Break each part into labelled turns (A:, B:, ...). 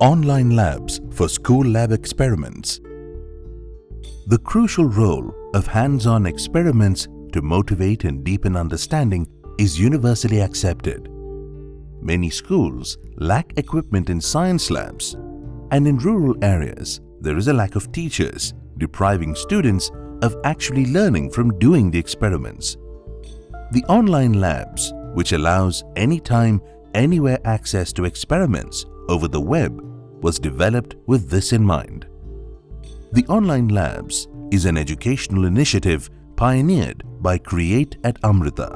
A: Online labs for school lab experiments. The crucial role of hands-on experiments to motivate and deepen understanding is universally accepted. Many schools lack equipment in science labs, and in rural areas there is a lack of teachers, depriving students of actually learning from doing the experiments. The online labs, which allows anytime, anywhere access to experiments over the web, was developed with this in mind. The Online Labs is an educational initiative pioneered by Create at Amrita,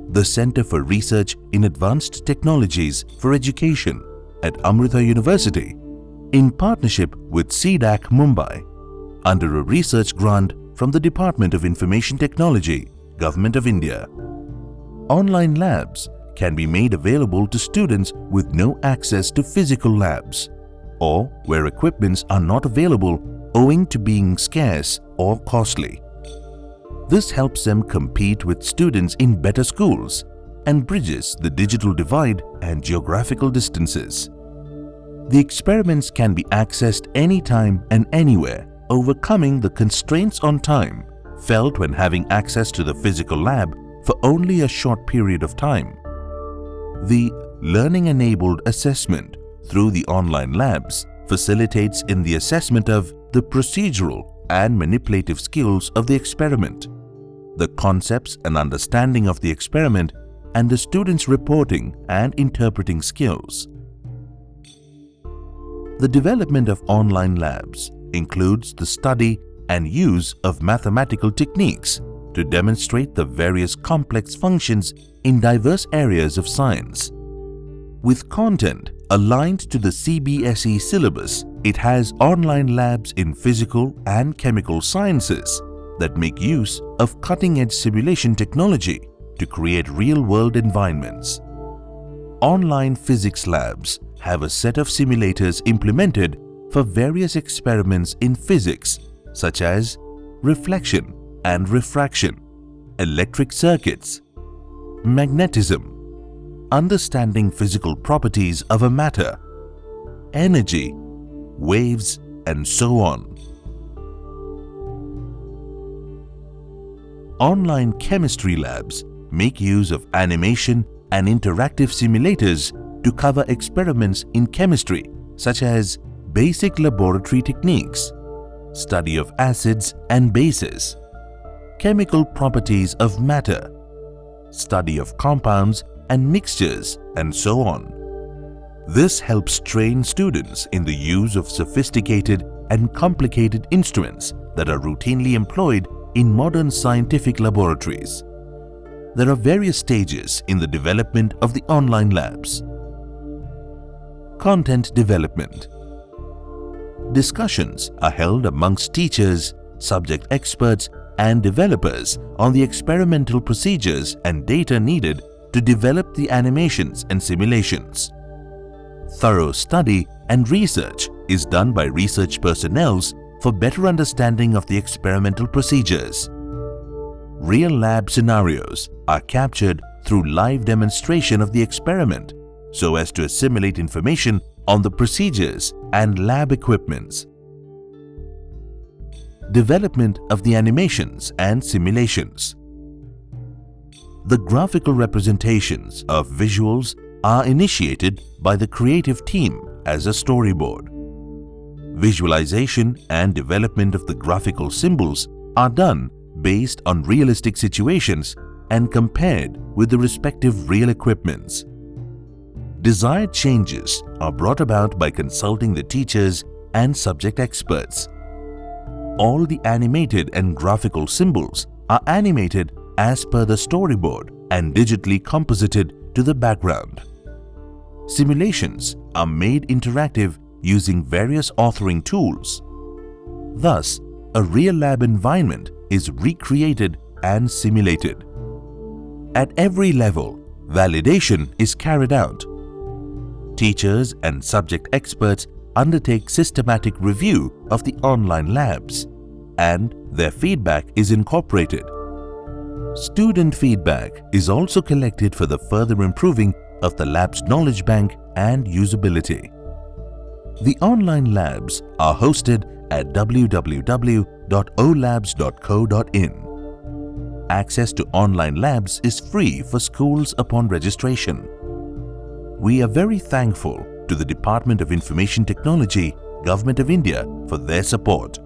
A: the Center for Research in Advanced Technologies for Education at Amrita University, in partnership with CDAC Mumbai, under a research grant from the Department of Information Technology, Government of India. Online labs can be made available to students with no access to physical labs, or where equipments are not available owing to being scarce or costly. This helps them compete with students in better schools and bridges the digital divide and geographical distances. The experiments can be accessed anytime and anywhere, overcoming the constraints on time felt when having access to the physical lab for only a short period of time. The learning-enabled assessment through the online labs facilitates in the assessment of the procedural and manipulative skills of the experiment, the concepts and understanding of the experiment, and the students' reporting and interpreting skills. The development of online labs includes the study and use of mathematical techniques to demonstrate the various complex functions in diverse areas of science. With content aligned to the CBSE syllabus, it has online labs in physical and chemical sciences that make use of cutting-edge simulation technology to create real-world environments. Online physics labs have a set of simulators implemented for various experiments in physics such as reflection and refraction, electric circuits, magnetism, understanding physical properties of a matter, energy, waves, and so on. Online chemistry labs make use of animation and interactive simulators to cover experiments in chemistry such as basic laboratory techniques, study of acids and bases, chemical properties of matter, study of compounds and mixtures, and so on. This helps train students in the use of sophisticated and complicated instruments that are routinely employed in modern scientific laboratories. There are various stages in the development of the online labs. Content development. Discussions are held amongst teachers, subject experts, and developers on the experimental procedures and data needed to develop the animations and simulations. Thorough study and research is done by research personnel for better understanding of the experimental procedures. Real lab scenarios are captured through live demonstration of the experiment so as to assimilate information on the procedures and lab equipments. Development of the animations and simulations. The graphical representations of visuals are initiated by the creative team as a storyboard. Visualization and development of the graphical symbols are done based on realistic situations and compared with the respective real equipments. Desired changes are brought about by consulting the teachers and subject experts. All the animated and graphical symbols are animated as per the storyboard and digitally composited to the background. Simulations are made interactive using various authoring tools. Thus, a real lab environment is recreated and simulated. At every level, validation is carried out. Teachers and subject experts undertake systematic review of the online labs, and their feedback is incorporated. Student feedback is also collected for the further improving of the lab's knowledge bank and usability. The online labs are hosted at www.olabs.co.in. Access to online labs is free for schools upon registration. We are very thankful to the Department of Information Technology, Government of India for their support.